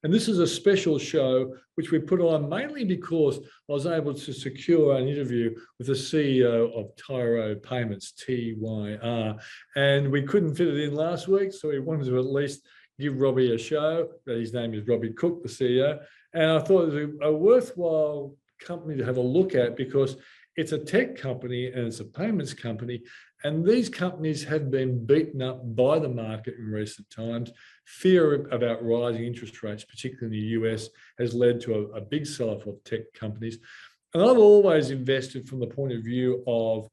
And this is a special show which we put on mainly because I was able to secure an interview with the CEO of Tyro Payments, TYR, and we couldn't fit it in last week, so we wanted to at least give Robbie a show. His name is Robbie Cooke, the CEO, and I thought it was a worthwhile company to have a look at because it's a tech company and it's a payments company, and these companies have been beaten up by the market in recent times. Fear about rising interest rates, particularly in the US, has led to a big sell-off of tech companies. And I've always invested from the point of view of,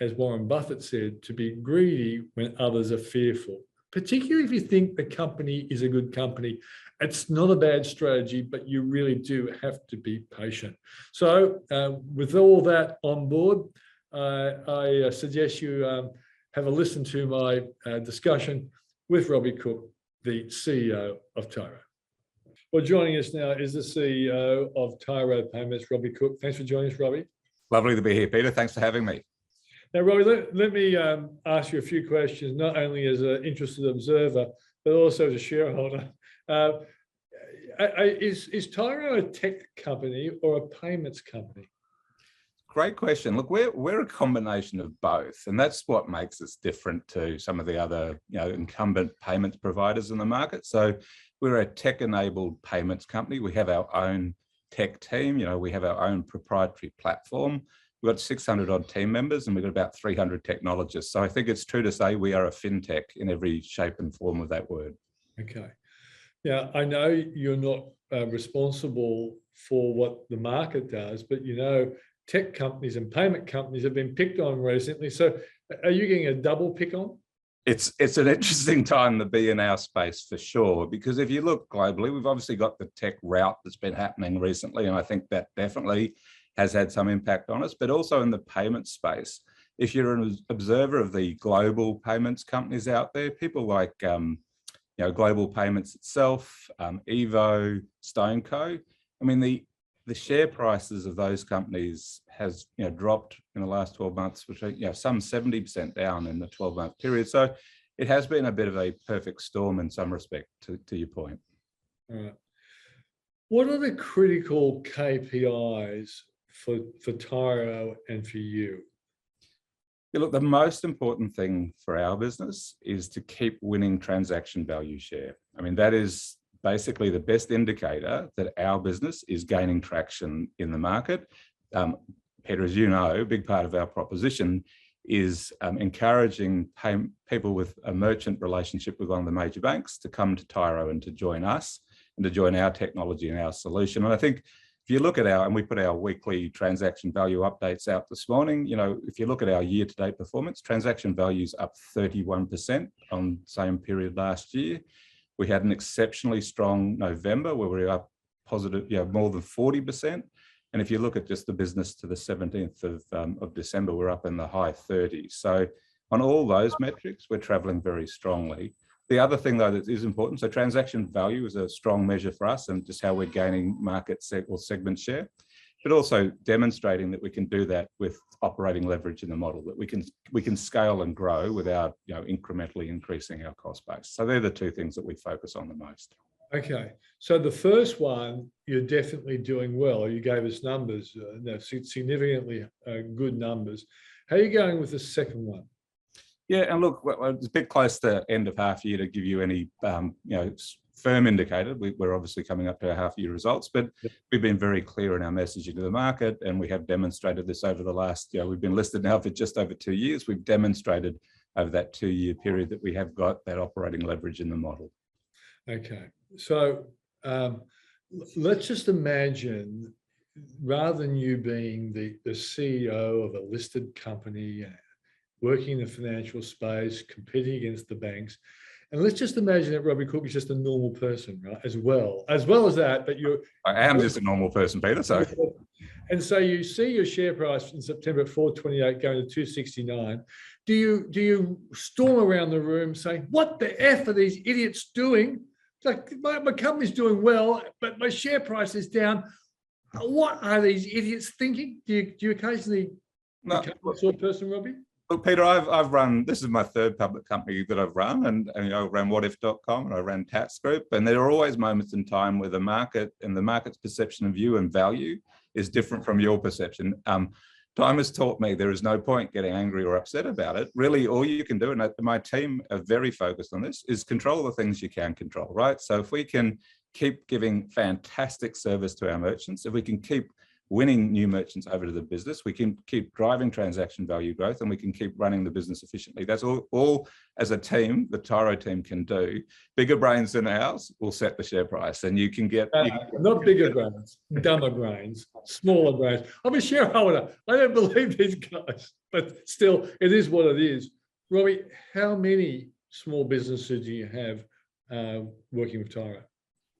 as Warren Buffett said, to be greedy when others are fearful, particularly if you think the company is a good company. It's not a bad strategy, but you really do have to be patient. So with all that on board, I suggest you have a listen to my discussion with Robbie Cooke, the CEO of Tyro. Well, joining us now is the CEO of Tyro Payments, Robbie Cooke. Thanks for joining us, Robbie. Lovely to be here, Peter. Thanks for having me. Now, Robbie, let me ask you a few questions, not only as an interested observer, but also as a shareholder. Is Tyro a tech company or a payments company? Great question. Look, we're a combination of both, and that's what makes us different to some of the other incumbent payments providers in the market. So we're a tech-enabled payments company. We have our own tech team. We have our own proprietary platform. We've got 600 odd team members, and we've got about 300 technologists. So I think it's true to say we are a fintech in every shape and form of that word. Okay. Now, I know you're not responsible for what the market does, but tech companies and payment companies have been picked on recently. So are you getting a double pick on? It's an interesting time to be in our space for sure, because if you look globally, we've obviously got the tech rout that's been happening recently, and I think that definitely has had some impact on us, but also in the payment space. If you're an observer of the global payments companies out there, people like Global Payments itself, Evo, StoneCo, I mean, the share prices of those companies has dropped in the last 12 months, which are some 70% down in the 12-month period. So it has been a bit of a perfect storm in some respect, to your point. All right. What are the critical KPIs for Tyro and for you? Yeah, look, the most important thing for our business is to keep winning transaction value share. I mean, that is basically the best indicator that our business is gaining traction in the market. Peter, as you know, a big part of our proposition is encouraging people with a merchant relationship with one of the major banks to come to Tyro and to join us and to join our technology and our solution. And I think if you look at and we put our weekly transaction value updates out this morning, if you look at our year-to-date performance, transaction value's up 31% on the same period last year. We had an exceptionally strong November where we were up positive, more than 40%. And if you look at just the business to the 17th of December, we're up in the high 30s. So on all those metrics, we're traveling very strongly. The other thing, though, that is important, so transaction value is a strong measure for us and just how we're gaining market or segment share, but also demonstrating that we can do that with operating leverage in the model, that we can scale and grow without incrementally increasing our cost base. So they're the two things that we focus on the most. Okay, so the first one, you're definitely doing well. You gave us numbers, significantly good numbers. How are you going with the second one? Yeah, and look, it's a bit close to end of half year to give you any firm indicator. We're obviously coming up to our half year results, but we've been very clear in our messaging to the market, and we have demonstrated this over the last, we've been listed now for just over 2 years. We've demonstrated over that 2-year period that we have got that operating leverage in the model. Okay, so let's just imagine, rather than you being the CEO of a listed company, working in the financial space, competing against the banks, and let's just imagine that Robbie Cooke is just a normal person, right? As well as that, but I am just a normal person, Peter. So, and so you see your share price in September at 428 going to 269. Do you storm around the room saying, "What the F are these idiots doing? Like my company's doing well, but my share price is down. What are these idiots thinking?" Do you occasionally become that sort of person, Robbie? Look, Peter, I've run, this is my third public company that I've run, and I ran whatif.com and I ran Tats Group, and there are always moments in time where the market and the market's perception of you and value is different from your perception. Time has taught me there is no point getting angry or upset about it. Really, all you can do, and my team are very focused on this, is control the things you can control, right? So if we can keep giving fantastic service to our merchants, if we can keep winning new merchants over to the business, we can keep driving transaction value growth, and we can keep running the business efficiently. That's all as a team, the Tyro team can do. Bigger brains than ours will set the share price, and you can get... not bigger brains, dumber brains, smaller brains. I'm a shareholder. I don't believe these guys, but still, it is what it is. Robbie, how many small businesses do you have working with Tyro?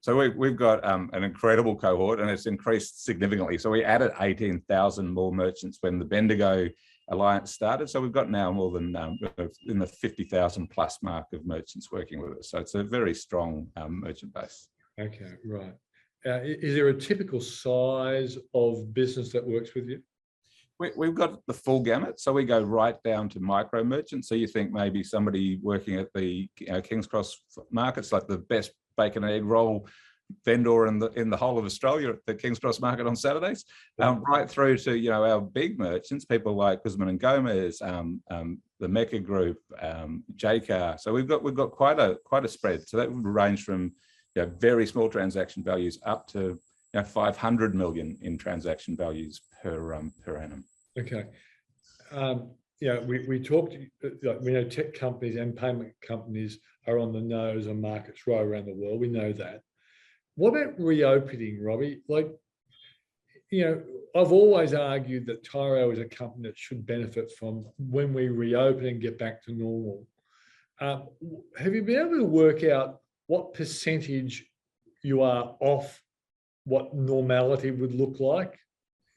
So we've got an incredible cohort, and it's increased significantly. So we added 18,000 more merchants when the Bendigo Alliance started. So we've got now more than in the 50,000 plus mark of merchants working with us. So it's a very strong merchant base. Okay, right. Is there a typical size of business that works with you? We've got the full gamut. So we go right down to micro merchants. So you think maybe somebody working at the King's Cross markets, like the best bacon and egg roll vendor in the whole of Australia at the King's Cross market on Saturdays, right through to our big merchants, people like Guzman and Gomez, the Mecca Group, JCar. So we've got quite a spread. So that would range from very small transaction values up to 500 million in transaction values per annum. Okay. We talked, we know tech companies and payment companies are on the nose on markets right around the world. We know that. What about reopening, Robbie? I've always argued that Tyro is a company that should benefit from when we reopen and get back to normal. Have you been able to work out what percentage you are off what normality would look like?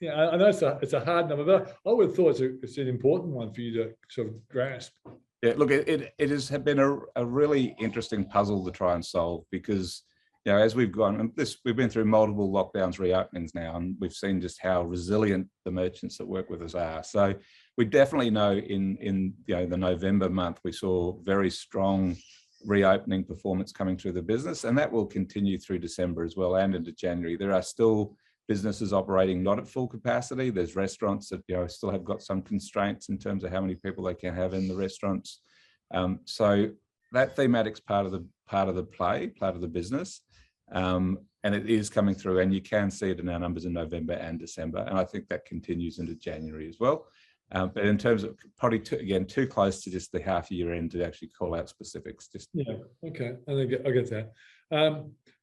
I know it's a hard number, but I would have thought it's an important one for you to sort of grasp. Yeah, look, it has been a really interesting puzzle to try and solve, because as we've gone, we've been through multiple lockdowns, reopenings now, and we've seen just how resilient the merchants that work with us are. So we definitely know in the November month we saw very strong reopening performance coming through the business, and that will continue through December as well and into January. There are still businesses operating not at full capacity. There's restaurants that still have got some constraints in terms of how many people they can have in the restaurants. So that thematic's part of the business, and it is coming through, and you can see it in our numbers in November and December, and I think that continues into January as well. But in terms of probably too close to just the half year end to actually call out specifics. Okay, I get that.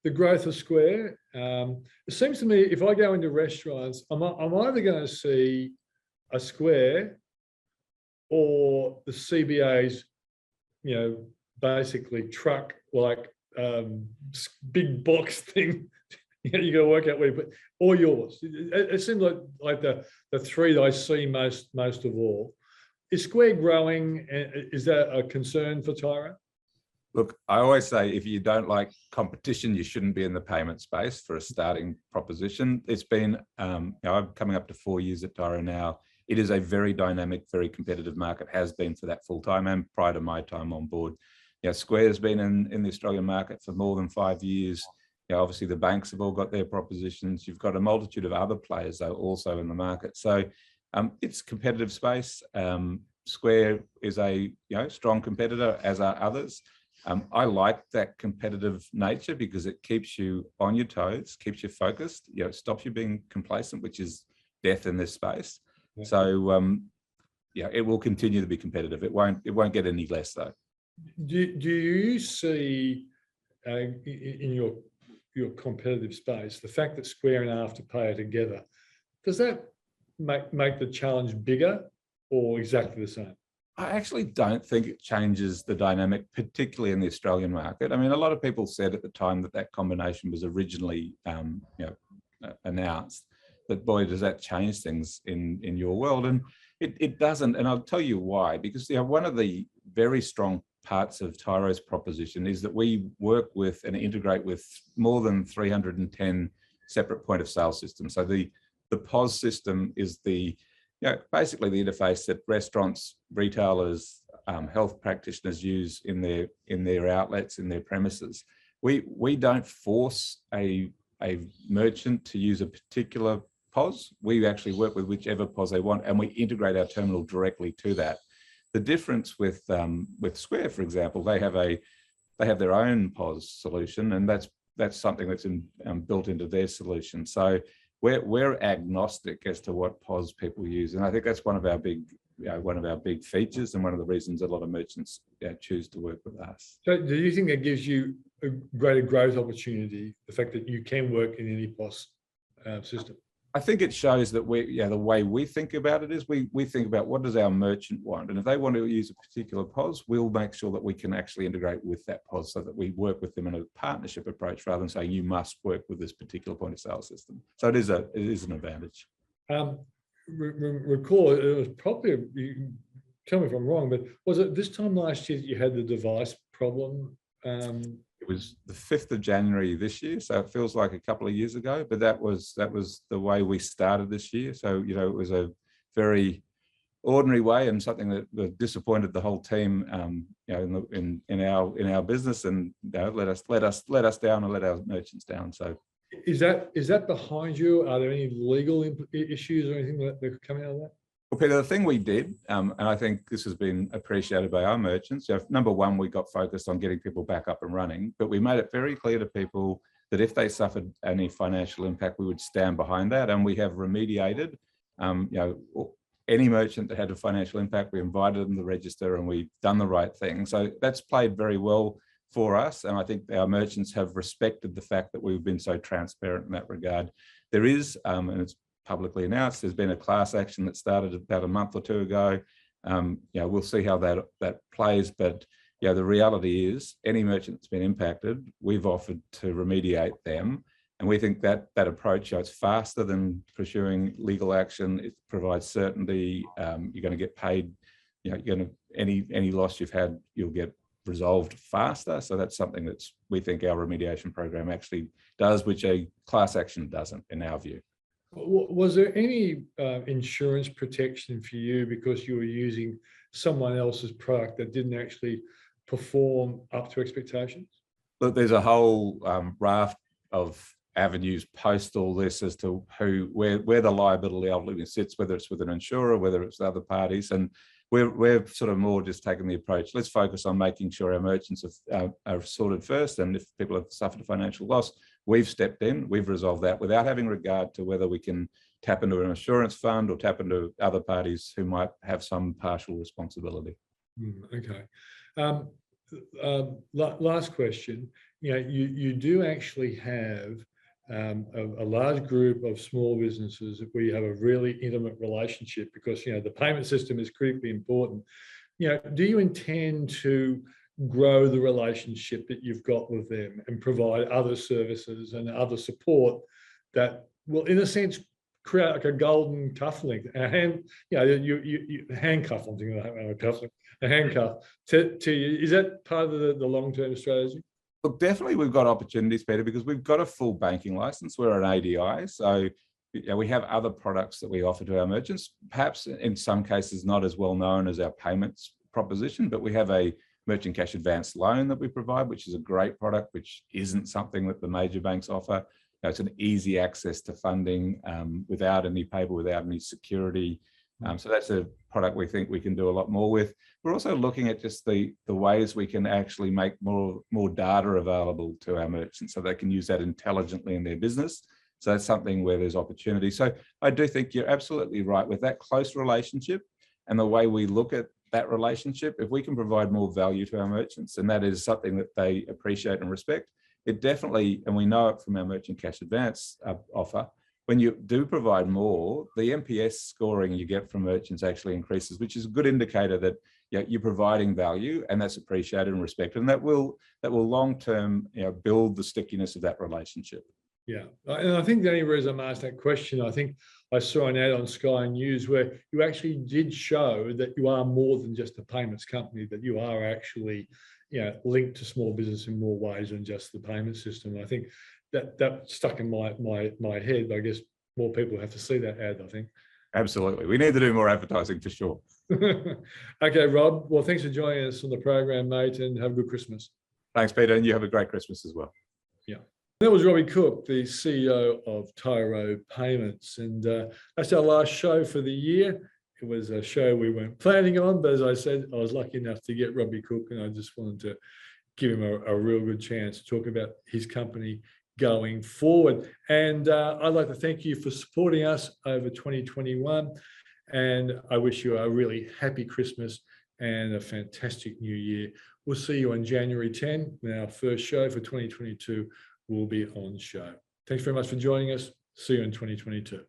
The growth of Square, it seems to me if I go into restaurants, I'm either going to see a Square or the CBA's, basically truck like big box thing. You got to work out where you put, or yours. It seems like the three that I see most of all. Is Square growing? Is that a concern for Tyro? Look, I always say if you don't like competition, you shouldn't be in the payment space for a starting proposition. It's been, I'm coming up to 4 years at Tyro now. It is a very dynamic, very competitive market, has been for that full time and prior to my time on board. Square has been in the Australian market for more than 5 years. Obviously the banks have all got their propositions. You've got a multitude of other players though also in the market. So it's a competitive space. Square is a strong competitor, as are others. I like that competitive nature because it keeps you on your toes, keeps you focused, it stops you being complacent, which is death in this space. Yeah. So it will continue to be competitive. It won't get any less though. Do you see in your competitive space the fact that Square and Afterpay are together, does that make the challenge bigger or exactly the same? I actually don't think it changes the dynamic, particularly in the Australian market. I mean, a lot of people said at the time that combination was originally announced, that boy, does that change things in your world? And it doesn't, and I'll tell you why. Because one of the very strong parts of Tyro's proposition is that we work with and integrate with more than 310 separate point of sale systems. So the POS system is the basically the interface that restaurants, retailers, health practitioners use in their outlets, in their premises. We don't force a merchant to use a particular POS. We actually work with whichever POS they want, and we integrate our terminal directly to that. The difference with Square, for example, they have their own POS solution, and that's something that's built into their solution. So we're agnostic as to what POS people use, and I think that's one of our big features, and one of the reasons a lot of merchants choose to work with us. So, do you think that gives you a greater growth opportunity, the fact that you can work in any POS system? I think it shows that the way we think about it is we think about what does our merchant want, and if they want to use a particular POS, we'll make sure that we can actually integrate with that POS so that we work with them in a partnership approach rather than saying you must work with this particular point of sale system. So it is an advantage. Recall it was probably, you tell me if I'm wrong, but was it this time last year that you had the device problem? It was the 5th of January this year, so it feels like a couple of years ago, but that was the way we started this year. So, it was a very ordinary way and something that disappointed the whole team, in our business, and let us down and let our merchants down. So is that behind you? Are there any legal issues or anything that are coming out of that? Well, Peter, the thing we did, and I think this has been appreciated by our merchants, number one, we got focused on getting people back up and running, but we made it very clear to people that if they suffered any financial impact, we would stand behind that. And we have remediated, any merchant that had a financial impact, we invited them to register, and we've done the right thing. So that's played very well for us. And I think our merchants have respected the fact that we've been so transparent in that regard. There is, and it's publicly announced, there's been a class action that started about a month or two ago. We'll see how that plays, but the reality is any merchant that's been impacted, we've offered to remediate them. And we think that approach, it's faster than pursuing legal action. It provides certainty. You're going to get paid. Any loss you've had, you'll get resolved faster. So that's something we think our remediation program actually does, which a class action doesn't, in our view. Was there any insurance protection for you because you were using someone else's product that didn't actually perform up to expectations? Look, there's a whole raft of avenues post all this as to where the liability ultimately sits, whether it's with an insurer, whether it's other parties, and we're sort of more just taking the approach. Let's focus on making sure our merchants are sorted first, and if people have suffered a financial loss, we've stepped in, we've resolved that without having regard to whether we can tap into an insurance fund or tap into other parties who might have some partial responsibility. Okay. Last question. You do actually have a large group of small businesses that we have a really intimate relationship because the payment system is critically important. Do you intend to grow the relationship that you've got with them and provide other services and other support that will, in a sense, create like a golden cufflink, a hand, you handcuff, I'm thinking of cufflink, a handcuff to you? Is that part of the long-term strategy? Look, definitely we've got opportunities, Peter, because we've got a full banking license. We're an ADI, so we have other products that we offer to our merchants, perhaps in some cases not as well known as our payments proposition, but we have a merchant cash advance loan that we provide, which is a great product, which isn't something that the major banks offer. It's an easy access to funding without any paper, without any security. So that's a product we think we can do a lot more with. We're also looking at just the ways we can actually make more data available to our merchants so they can use that intelligently in their business. So that's something where there's opportunity. So I do think you're absolutely right with that close relationship and the way we look at that relationship. If we can provide more value to our merchants, and that is something that they appreciate and respect, it definitely, and we know it from our merchant cash advance offer, when you do provide more, the NPS scoring you get from merchants actually increases, which is a good indicator that you're providing value, and that's appreciated and respected, and that will long-term build the stickiness of that relationship. Yeah, and I think the only reason I'm asked that question, I think I saw an ad on Sky News where you actually did show that you are more than just a payments company, that you are actually linked to small business in more ways than just the payment system. I think that stuck in my head, but I guess more people have to see that ad, I think. Absolutely. We need to do more advertising for sure. Okay, Rob. Well, thanks for joining us on the program, mate, and have a good Christmas. Thanks, Peter, and you have a great Christmas as well. Yeah. That was Robbie Cooke, the CEO of Tyro Payments. And that's our last show for the year. It was a show we weren't planning on, but as I said, I was lucky enough to get Robbie Cooke, and I just wanted to give him a real good chance to talk about his company going forward. And I'd like to thank you for supporting us over 2021. And I wish you a really happy Christmas and a fantastic new year. We'll see you on January 10, when our first show for 2022 will be on show. Thanks very much for joining us. See you in 2022.